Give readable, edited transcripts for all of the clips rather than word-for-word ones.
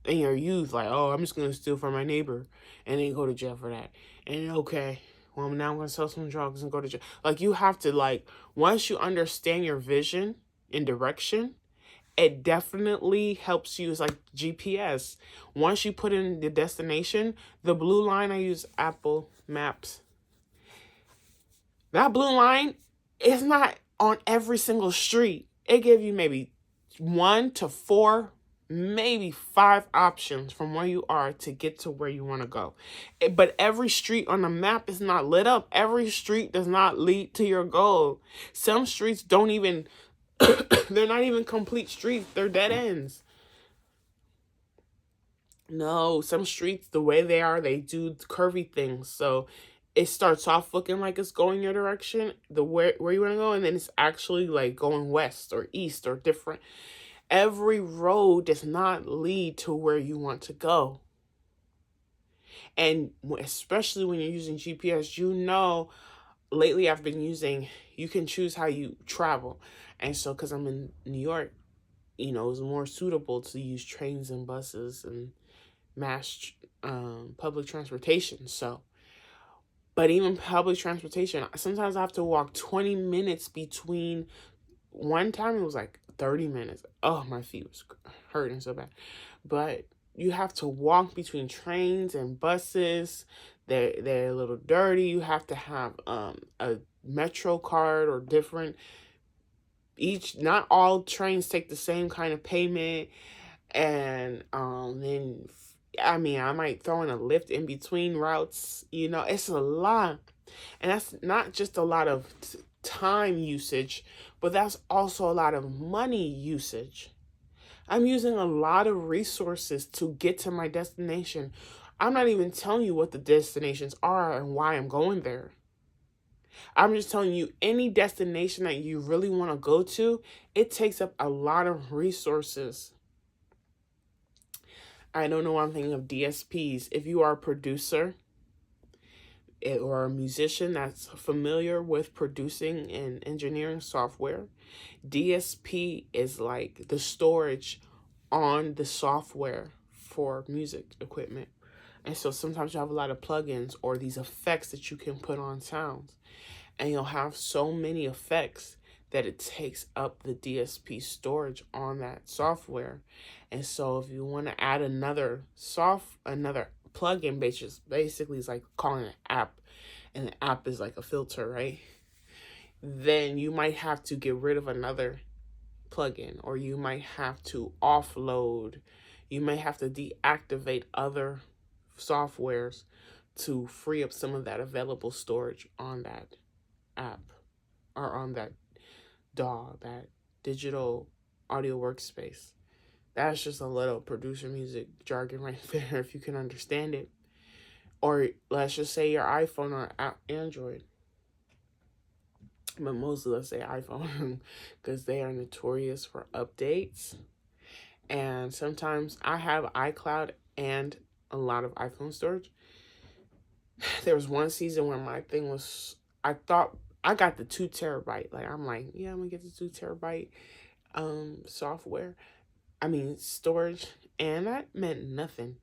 in your youth, like, oh, I'm just gonna steal from my neighbor and then go to jail for that. And okay, well, now I'm gonna sell some drugs and go to jail. Like, you have to, like, once you understand your vision and direction, it definitely helps you. It's like GPS. Once you put in the destination, the blue line, I use Apple Maps. That blue line is not on every single street. It gives you maybe 1 to 4, maybe 5 options from where you are to get to where you want to go. But every street on the map is not lit up. Every street does not lead to your goal. Some streets don't even, they're not even complete streets, they're dead ends. No, some streets, the way they are, they do curvy things. So it starts off looking like it's going your direction, the where you want to go, and then it's actually like going west or east or different. Every road does not lead to where you want to go. And especially when you're using GPS, lately I've been using, you can choose how you travel. And so, because I'm in New York, it's more suitable to use trains and buses and mass public transportation. So, but even public transportation, sometimes I have to walk 20 minutes between. One time it was like 30 minutes. Oh, my feet was hurting so bad. But you have to walk between trains and buses. They're a little dirty. You have to have a Metro card or different. Not all trains take the same kind of payment. And then I might throw in a lift in between routes. It's a lot. And that's not just a lot of time usage, but that's also a lot of money usage. I'm using a lot of resources to get to my destination. I'm not even telling you what the destinations are and why I'm going there. I'm just telling you, any destination that you really want to go to, it takes up a lot of resources. I don't know why I'm thinking of DSPs. If you are a producer or a musician that's familiar with producing and engineering software, DSP is like the storage on the software for music equipment. And so sometimes you have a lot of plugins or these effects that you can put on sounds. And you'll have so many effects that it takes up the DSP storage on that software. And so if you want to add another plugin, basically it's like calling an app, and an app is like a filter, right? Then you might have to get rid of another plugin, or you might have to offload, you may have to deactivate other softwares to free up some of that available storage on that app or on that DAW, that digital audio workspace. That's just a little producer music jargon right there, if you can understand it. Or let's just say your iPhone or Android. But mostly let's say iPhone, because they are notorious for updates. And sometimes I have iCloud and a lot of iPhone storage. There was one season where my thing was, I thought I got the 2 terabyte. Like, I'm like, yeah, I'm gonna get the 2 terabyte storage. And that meant nothing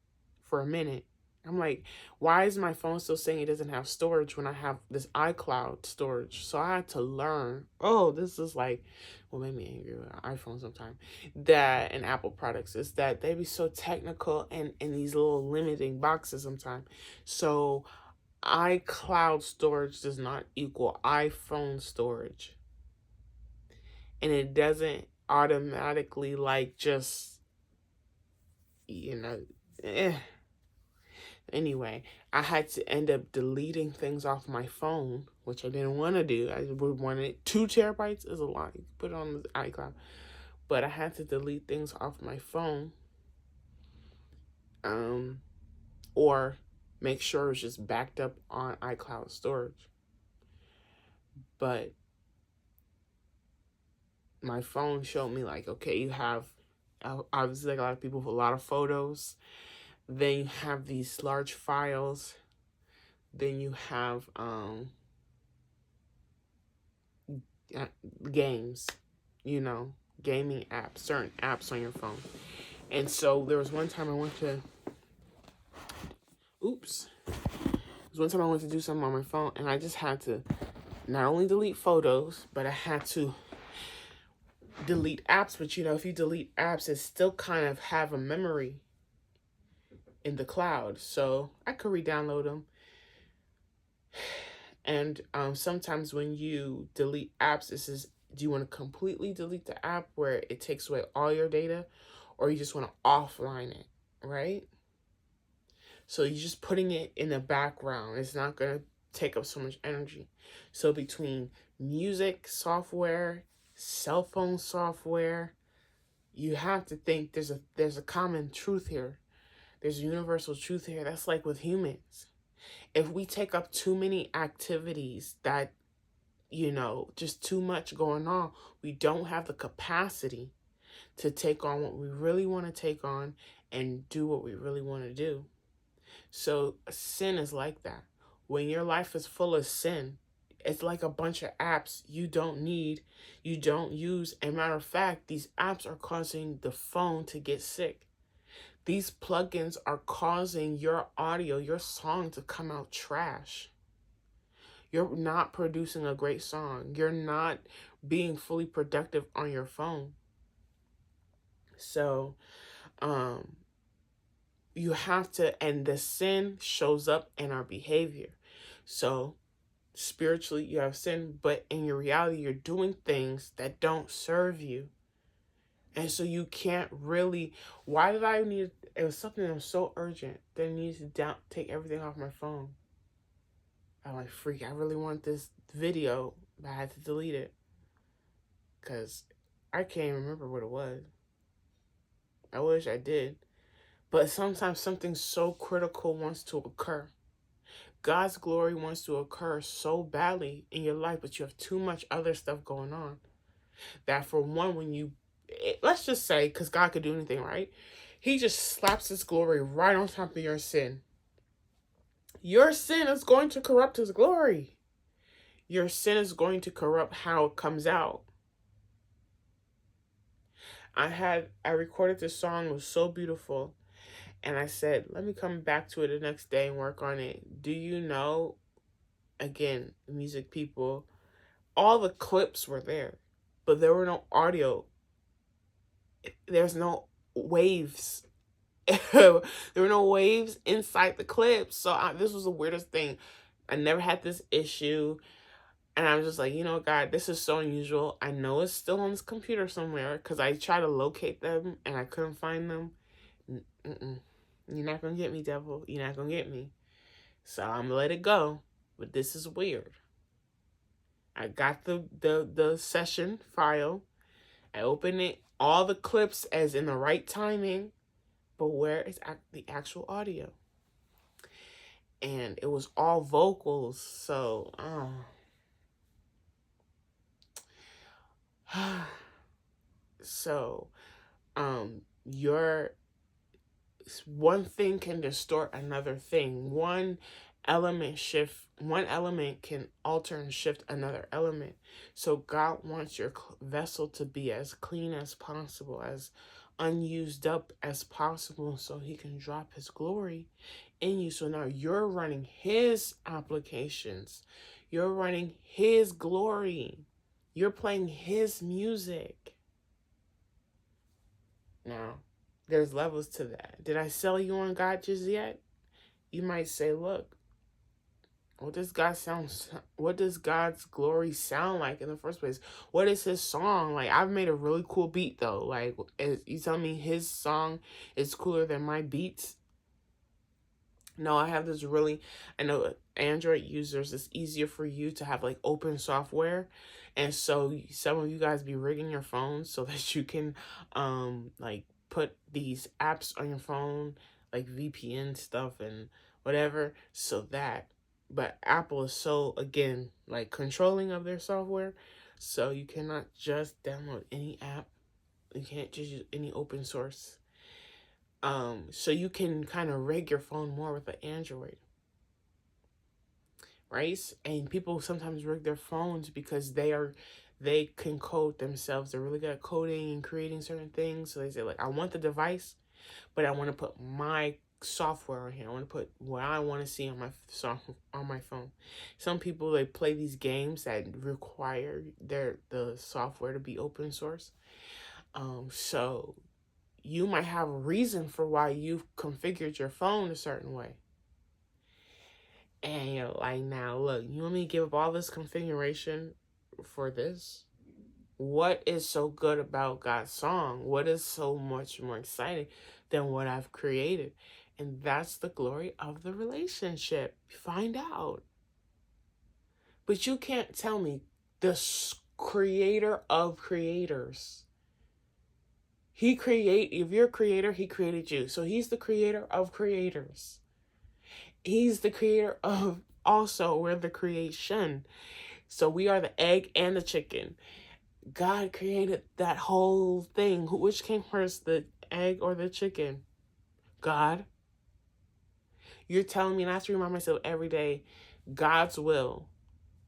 for a minute. I'm like, why is my phone still saying it doesn't have storage when I have this iCloud storage? So I had to learn. Oh, this is like, what made me angry with iPhone sometimes, that and Apple products, is that they be so technical and in these little limiting boxes sometimes. So iCloud storage does not equal iPhone storage. And it doesn't automatically like just, you know, eh. Anyway, I had to end up deleting things off my phone, which I didn't want to do. I would want it. 2 terabytes is a lot. You can put it on the iCloud. But I had to delete things off my phone. Or make sure it's just backed up on iCloud storage. But my phone showed me like, okay, you have obviously like a lot of people with a lot of photos. Then you have these large files. Then you have games, gaming apps, certain apps on your phone. And so there was one time I went to, oops. There was one time I went to do something on my phone, and I just had to not only delete photos, but I had to delete apps. But if you delete apps, it still kind of have a memory in the cloud. So I could re-download them. And sometimes when you delete apps, this is, do you want to completely delete the app where it takes away all your data, or you just want to offline it, right? So you're just putting it in the background. It's not going to take up so much energy. So between music software, cell phone software, you have to think there's a common truth here. There's a universal truth here. That's like with humans. If we take up too many activities that, just too much going on, we don't have the capacity to take on what we really want to take on and do what we really want to do. So sin is like that. When your life is full of sin, it's like a bunch of apps you don't need, you don't use. And matter of fact, these apps are causing the phone to get sick. These plugins are causing your audio, your song to come out trash. You're not producing a great song. You're not being fully productive on your phone. So, you have to, and the sin shows up in our behavior. So, spiritually, you have sin, but in your reality, you're doing things that don't serve you. And so you can't really, why did I need, it was something that was so urgent that I needed to take everything off my phone. I'm like, freak, I really want this video, but I had to delete it. Because I can't even remember what it was. I wish I did. But sometimes something so critical wants to occur. God's glory wants to occur so badly in your life, but you have too much other stuff going on. That for one, let's just say, because God could do anything, right? He just slaps his glory right on top of your sin. Your sin is going to corrupt his glory. Your sin is going to corrupt how it comes out. I recorded this song, it was so beautiful. And I said, let me come back to it the next day and work on it. Do you know, again, music people, all the clips were there, but there were no audio. There's no waves. There were no waves inside the clips. So this was the weirdest thing. I never had this issue. And I was just like, God, this is so unusual. I know it's still on this computer somewhere because I tried to locate them and I couldn't find them. You're not going to get me, devil. You're not going to get me. So I'm going to let it go. But this is weird. I got the session file. I opened it. All the clips as in the right timing. But where is the actual audio? And it was all vocals. So, so, your one thing can distort another thing. One element can alter and shift another element. So God wants your vessel to be as clean as possible, as unused up as possible, so he can drop his glory in you. So now you're running his applications. You're running his glory. You're playing his music. Now, there's levels to that. Did I sell you on God just yet? You might say, look, what does God's glory sound like in the first place? What is his song? Like, I've made a really cool beat though. Like, you tell me his song is cooler than my beats? No, I have I know Android users, it's easier for you to have like open software. And so some of you guys be rigging your phones so that you can like put these apps on your phone, like VPN stuff and whatever, but Apple is so, again, like controlling of their software. So you cannot just download any app. You can't just use any open source. So you can kind of rig your phone more with an Android, right? And people sometimes rig their phones because they they can code themselves. They're really good at coding and creating certain things. So they say, like, I want the device, but I want to put my software on here. I want to put what I want to see on my phone. Some people, they play these games that require the software to be open source. So you might have a reason for why you've configured your phone a certain way. And you're like, now look, you want me to give up all this configuration for this? What is so good about God's song? What is so much more exciting than what I've created? And that's the glory of the relationship. Find out. But you can't tell me the creator of creators. If you're a creator, he created you. So he's the creator of creators. He's the creator of, also, we're the creation. So we are the egg and the chicken. God created that whole thing. Which came first, the egg or the chicken? God. You're telling me, and I have to remind myself every day, God's will.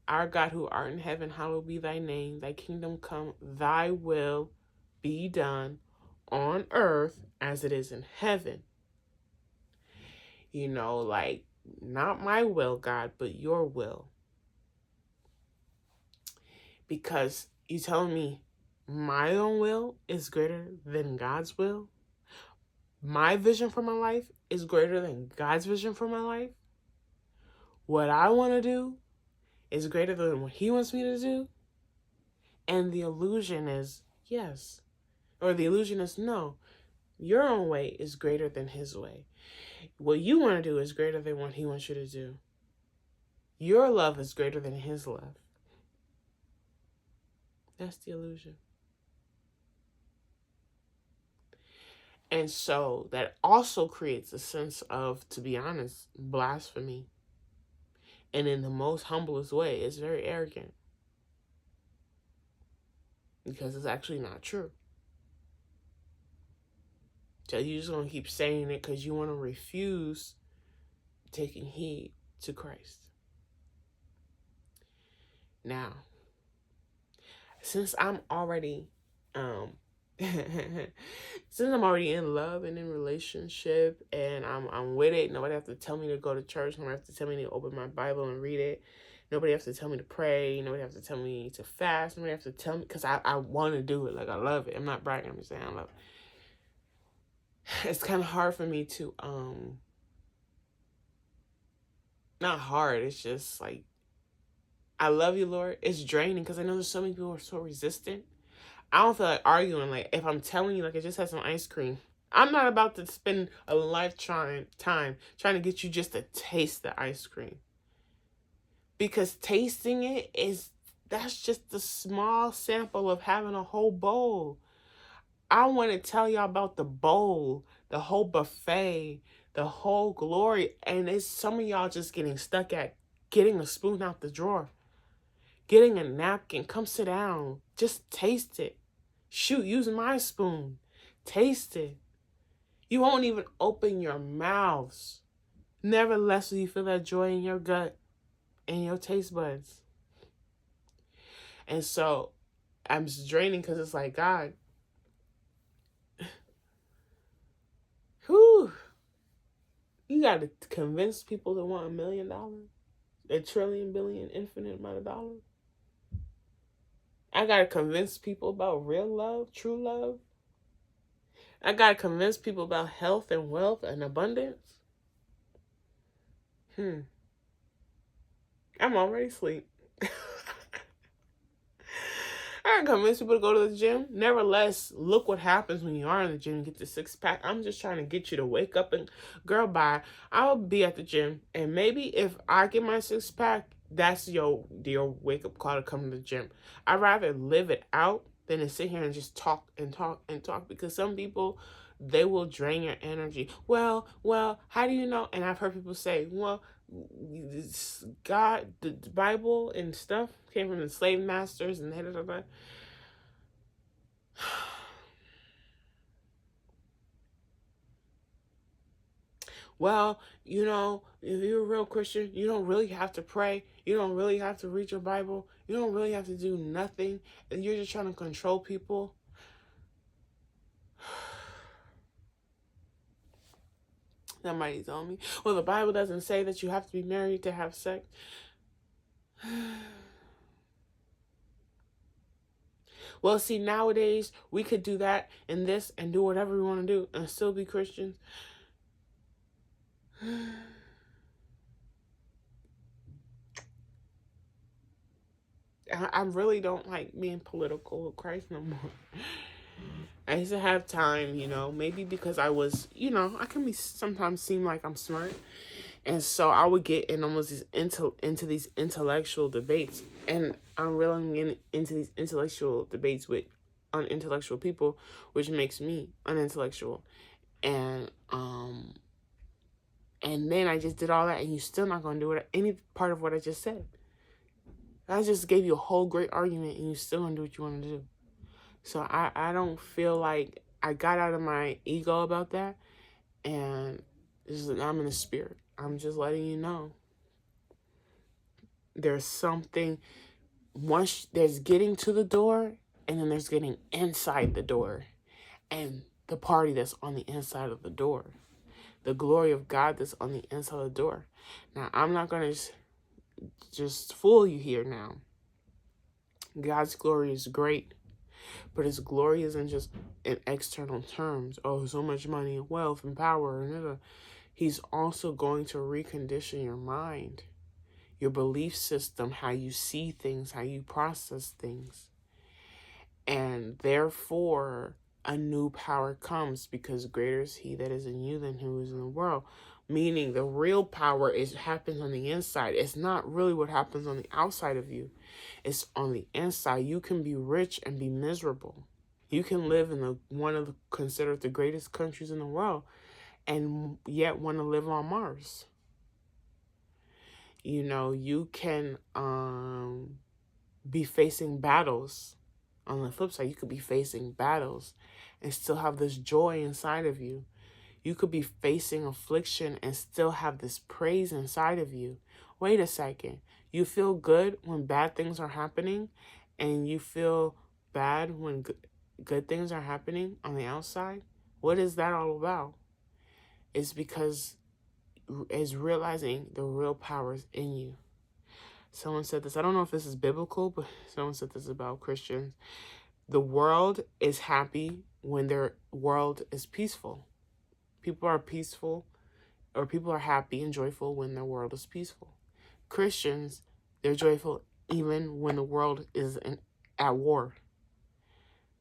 Our God who art in heaven, hallowed be thy name. Thy kingdom come, thy will be done on earth as it is in heaven. You know, like, not my will, God, but your will. Because you telling me my own will is greater than God's will? My vision for my life is greater than God's vision for my life? What I want to do is greater than what he wants me to do? And the illusion is yes. Or the illusion is no. Your own way is greater than his way. What you want to do is greater than what he wants you to do. Your love is greater than his love. That's the illusion. And so that also creates a sense of, to be honest, blasphemy. And in the most humblest way, it's very arrogant. Because it's actually not true. So you're just going to keep saying it because you want to refuse taking heed to Christ. Now, since I'm already since I'm already in love and in relationship and I'm with it, nobody have to tell me to go to church, nobody have to tell me to open my Bible and read it, nobody have to tell me to pray, nobody have to tell me to fast, nobody have to tell me, because I want to do it, like I love it. I'm not bragging, I'm just saying I love it. It's kind of hard for me to not hard, it's just like, I love you, Lord. It's draining because I know there's so many people who are so resistant. I don't feel like arguing. Like, if I'm telling you, like, I just had some ice cream, I'm not about to spend a lifetime trying to get you just to taste the ice cream. Because tasting it that's just the small sample of having a whole bowl. I want to tell y'all about the bowl, the whole buffet, the whole glory. And it's some of y'all just getting stuck at getting a spoon out the drawer. Getting a napkin, come sit down. Just taste it. Shoot, use my spoon. Taste it. You won't even open your mouths. Nevertheless, will you feel that joy in your gut and your taste buds. And so, I'm just draining because it's like, God, whew, you got to convince people to want $1 million, $1 trillion, billion, infinite amount of dollars. I got to convince people about real love, true love. I got to convince people about health and wealth and abundance. I'm already asleep. I gotta convince people to go to the gym. Nevertheless, look what happens when you are in the gym and get the 6-pack. I'm just trying to get you to wake up and, girl, bye. I'll be at the gym. And maybe if I get my 6-pack, that's your wake-up call to come to the gym. I'd rather live it out than to sit here and just talk and talk and talk. Because some people, they will drain your energy. Well, how do you know? And I've heard people say, well, God, the Bible and stuff came from the slave masters and da. Well, if you're a real Christian, you don't really have to pray. You don't really have to read your Bible. You don't really have to do nothing. And you're just trying to control people. Somebody told me, well, the Bible doesn't say that you have to be married to have sex. Well, see, nowadays, we could do that and this and do whatever we want to do and still be Christians. I really don't like being political with Christ no more. I used to have time, maybe because I was, I can sometimes seem like I'm smart. And so I would get in almost into these intellectual debates. And I'm really getting into these intellectual debates with unintellectual people, which makes me unintellectual. And then I just did all that, and you're still not going to do any part of what I just said. I just gave you a whole great argument, and you still don't do what you want to do. So I don't feel like I got out of my ego about that, and I'm in the spirit. I'm just letting you know. There's something, once there's getting to the door, and then there's getting inside the door, and the party that's on the inside of the door. The glory of God that's on the inside of the door. Now, I'm not going to just fool you here now. God's glory is great, but his glory isn't just in external terms. Oh, so much money and wealth and power. And he's also going to recondition your mind, your belief system, how you see things, how you process things. And therefore, a new power comes, because greater is he that is in you than who is in the world. Meaning the real power happens on the inside. It's not really what happens on the outside of you. It's on the inside. You can be rich and be miserable. You can live in one of the considered the greatest countries in the world and yet want to live on Mars. You can be facing battles. On the flip side, you could be facing battles and still have this joy inside of you. You could be facing affliction and still have this praise inside of you. Wait a second. You feel good when bad things are happening, and you feel bad when good things are happening on the outside? What is that all about? It's because it's realizing the real power is in you. Someone said this. I don't know if this is biblical, but someone said this about Christians. The world is happy when their world is peaceful. People are peaceful, or people are happy and joyful when their world is peaceful. Christians, they're joyful even when the world is at war.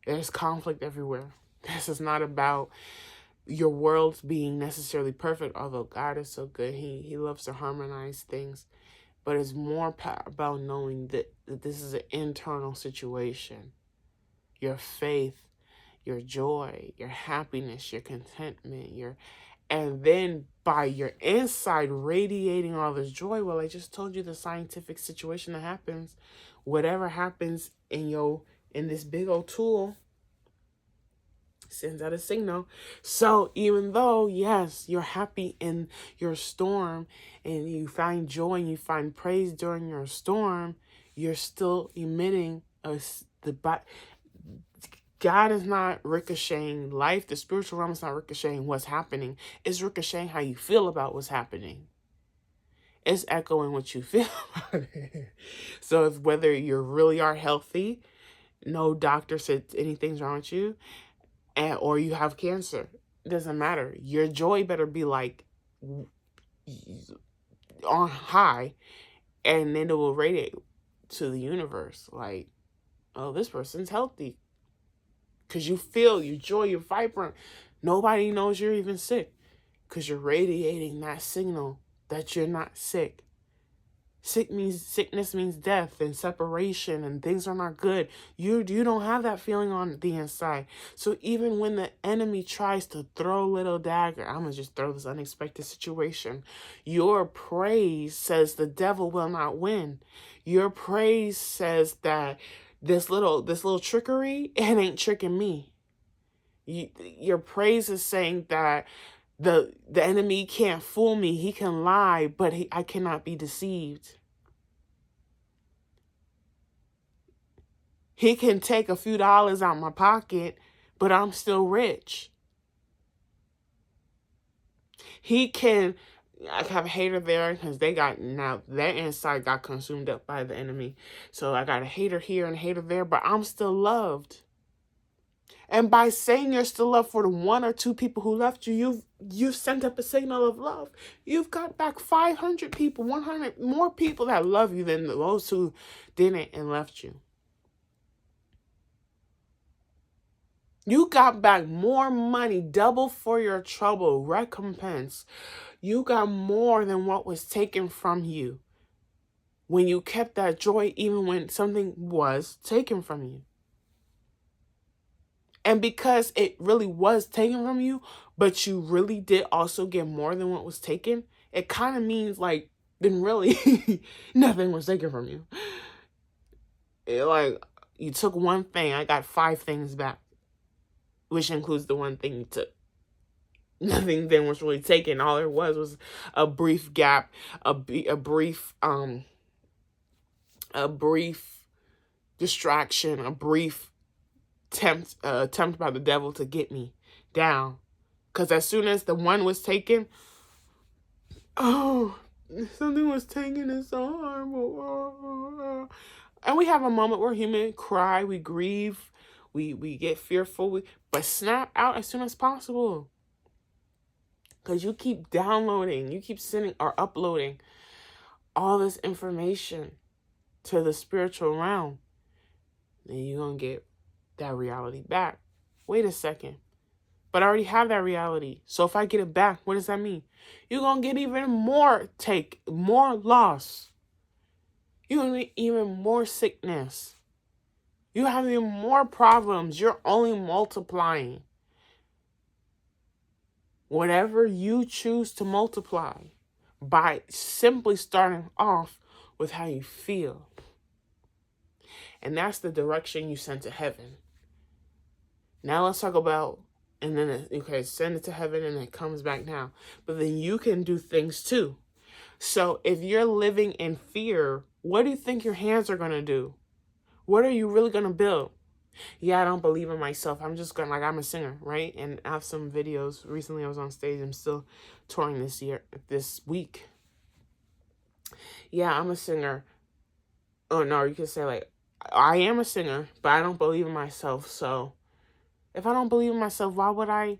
There's conflict everywhere. This is not about your world being necessarily perfect, although God is so good. He loves to harmonize things. But it's more about knowing that this is an internal situation. Your faith, your joy, your happiness, your contentment, and then by your inside radiating all this joy. Well, I just told you the scientific situation that happens. Whatever happens in this big old tool sends out a signal. So even though, yes, you're happy in your storm and you find joy and you find praise during your storm, you're still emitting God is not ricocheting life. The spiritual realm is not ricocheting what's happening. It's ricocheting how you feel about what's happening. It's echoing what you feel about it. So whether you really are healthy, no doctor said anything's wrong with you, or you have cancer, it doesn't matter. Your joy better be like on high, and then it will radiate to the universe. Like, oh, this person's healthy. Because you feel your joy, you're vibrant. Nobody knows you're even sick. Because you're radiating that signal that you're not sick. Sickness means death and separation, and things are not good. You don't have that feeling on the inside. So even when the enemy tries to throw a little dagger, I'm going to just throw this unexpected situation. Your praise says the devil will not win. Your praise says that this little trickery, it ain't tricking me. Your praise is saying that The enemy can't fool me. He can lie, but I cannot be deceived. He can take a few dollars out my pocket, but I'm still rich. He can, I have a hater there because they got, now their inside got consumed up by the enemy. So I got a hater here and a hater there, but I'm still loved. And by saying you're still loved for the 1 or 2 people who left you, you've sent up a signal of love. You've got back 500 people, 100 more people that love you than those who didn't and left you. You got back more money, double for your trouble, recompense. You got more than what was taken from you when you kept that joy even when something was taken from you. And because it really was taken from you, but you really did also get more than what was taken, it kind of means like, then really nothing was taken from you. Like, you took one thing, I got 5 things back, which includes the one thing you took. Nothing then was really taken. All there was a brief gap, a brief distraction, a brief attempt by the devil to get me down. Because as soon as the one was taken, oh, something was taken, it's so horrible. And we have a moment where humans cry, we grieve, we get fearful, but snap out as soon as possible. Because you keep downloading, you keep sending or uploading all this information to the spiritual realm. Then you're going to get that reality back. Wait a second. But I already have that reality. So if I get it back, what does that mean? You're going to get even more more loss. You're going to get even more sickness. You have even more problems. You're only multiplying. Whatever you choose to multiply by simply starting off with how you feel. And that's the direction you send to heaven. Now let's talk about, and then, okay, send it to heaven and it comes back now. But then you can do things too. So if you're living in fear, what do you think your hands are going to do? What are you really going to build? Yeah, I don't believe in myself. I'm just going, like, I'm a singer, right? And I have some videos. Recently I was on stage. I'm still touring this week. Yeah, I'm a singer. Oh, no, you could say, like, I am a singer, but I don't believe in myself. So if I don't believe in myself, why would I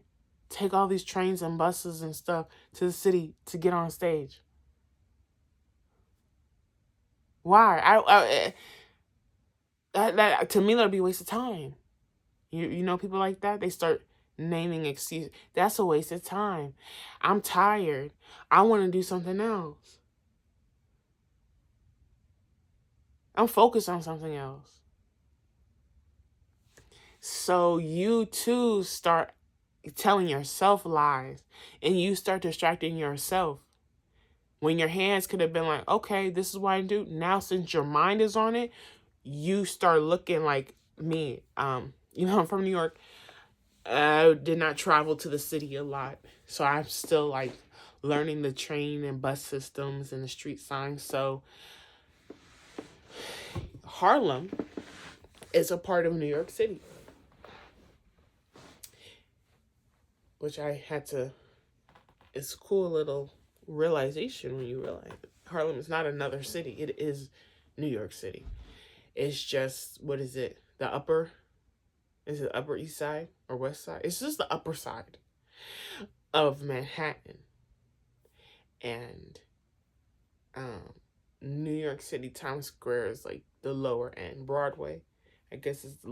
take all these trains and buses and stuff to the city to get on stage? Why? That to me, that'll be a waste of time. You know people like that? They start naming excuses. That's a waste of time. I'm tired. I want to do something else. I'm focused on something else. So you too start telling yourself lies and you start distracting yourself. When your hands could have been like, okay, this is what I do. Now, since your mind is on it, you start looking like me. You know, I'm from New York. I did not travel to the city a lot. So I'm still like learning the train and bus systems and the street signs. So Harlem is a part of New York City, which I had to, it's a cool little realization when you realize Harlem is not another city. It is New York City. It's just, what is it? Is it Upper East Side or West Side? It's just the upper side of Manhattan. And New York City, Times Square is like the lower end. Broadway, I guess it's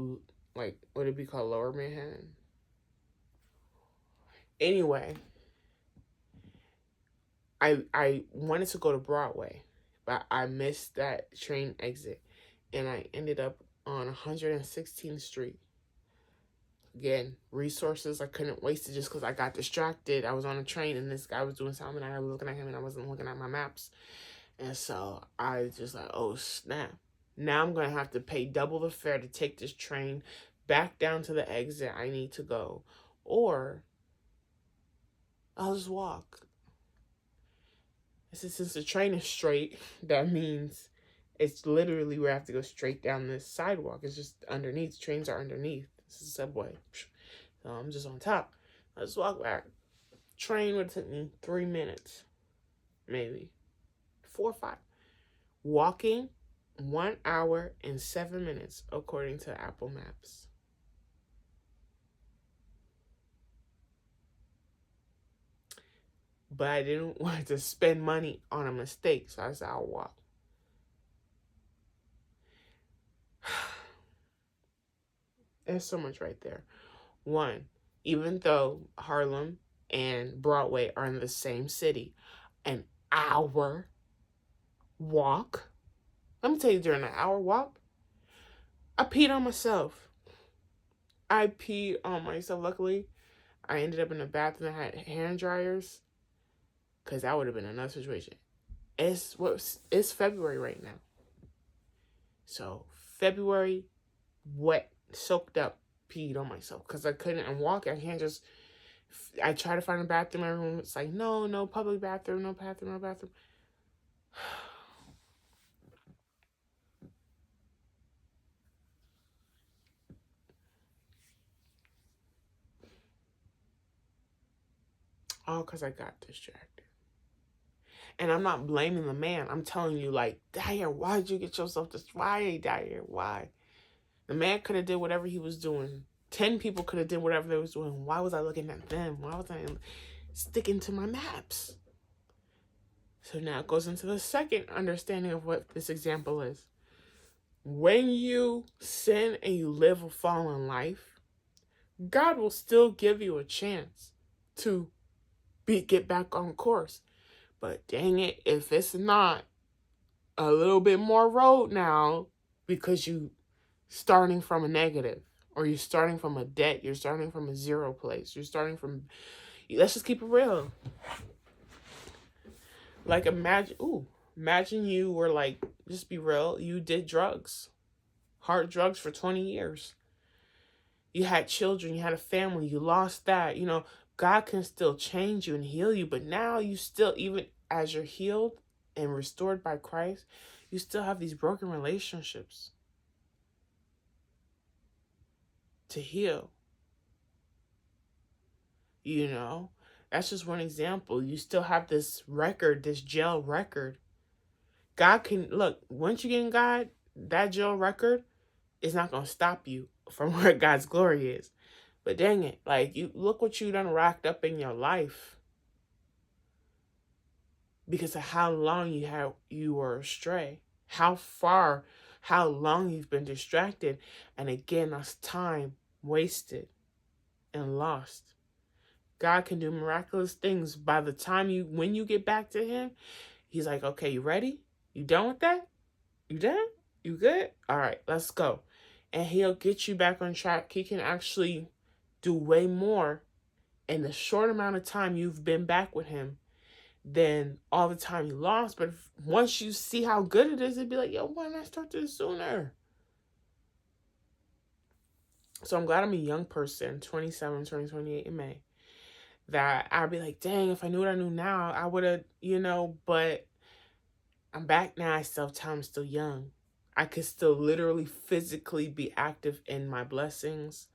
like, what would be called Lower Manhattan? Anyway, I wanted to go to Broadway, but I missed that train exit. And I ended up on 116th Street. Again, resources, I couldn't waste it just because I got distracted. I was on a train and this guy was doing something and I was looking at him and I wasn't looking at my maps. And so I just like, oh snap. Now I'm going to have to pay double the fare to take this train back down to the exit I need to go. Or I'll just walk. I said, since the train is straight, that means it's literally where I have to go straight down this sidewalk. It's just underneath. Trains are underneath. This is a subway. So I'm just on top. I just walk back. Train would take me 3 minutes, maybe 4 or 5. Walking, 1 hour and 7 minutes, according to Apple Maps. But I didn't want to spend money on a mistake, so I said I'll walk. There's so much right there. One, even though Harlem and Broadway are in the same city, an hour walk. Let me tell you, during an hour walk, I peed on myself. Luckily, I ended up in the bathroom that had hand dryers, because that would have been another situation. It's February right now. So February, wet, soaked up, peed on myself because I couldn't. I'm walking. I can't just. I try to find a bathroom. Everyone was like, no public bathroom, no bathroom. All because I got distracted. And I'm not blaming the man. I'm telling you, like, Dyer, why did you get yourself this? Why, Dyer? Why? The man could have did whatever he was doing. 10 people could have did whatever they was doing. Why was I looking at them? Why was I sticking to my maps? So now it goes into the second understanding of what this example is. When you sin and you live a fallen life, God will still give you a chance to get back on course. But dang it, if it's not a little bit more road now, because you starting from a negative, or you're starting from a debt, you're starting from a zero place, you're starting from, let's just keep it real. Like imagine you were like, just be real, you did drugs, hard drugs for 20 years. You had children, you had a family, you lost that. God can still change you and heal you, but now you still, even as you're healed and restored by Christ, you still have these broken relationships to heal. That's just one example. You still have this record, this jail record. God can, look, once you get in God, that jail record is not going to stop you from where God's glory is. But dang it, like, you look what you done racked up in your life because of how long you were astray, how long you've been distracted, and again, that's time wasted and lost. God can do miraculous things. By the time when you get back to Him, He's like, okay, you ready? You done with that? You done? You good? All right, let's go. And He'll get you back on track. He can actually do way more in the short amount of time you've been back with Him than all the time you lost. But once you see how good it is, it'd be like, yo, why didn't I start this sooner? So I'm glad I'm a young person, 27, 28 in May, that I'd be like, dang, if I knew what I knew now, I would have, but I'm back now. I still have time. I'm still young. I could still literally physically be active in my blessings.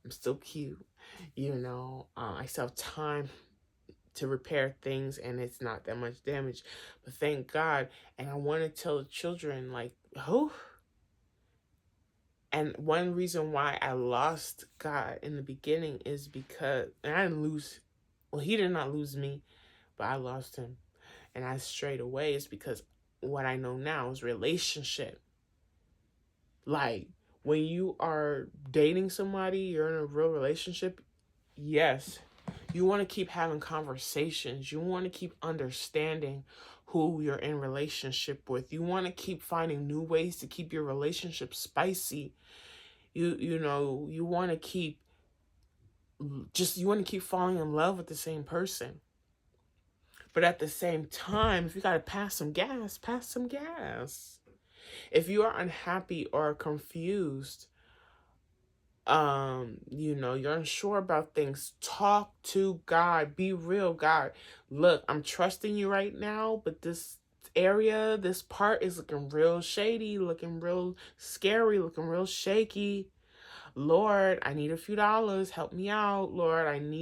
I'm still cute. I still have time to repair things, and it's not that much damage. But thank God. And I want to tell the children, like, who? And one reason why I lost God in the beginning is because, and I didn't lose, well, He did not lose me, but I lost Him. And I strayed away is because what I know now is relationship. Like, when you are dating somebody, you're in a real relationship, yes, you want to keep having conversations. You want to keep understanding who you're in relationship with. You want to keep finding new ways to keep your relationship spicy. You want to keep falling in love with the same person. But at the same time, if you got to pass some gas, pass some gas. If you are unhappy or confused You know, you're unsure about things, talk to God. Be real. God, look, I'm trusting you right now, but this area, this part is looking real shady, looking real scary, looking real shaky. Lord, I need a few dollars, help me out. Lord, I need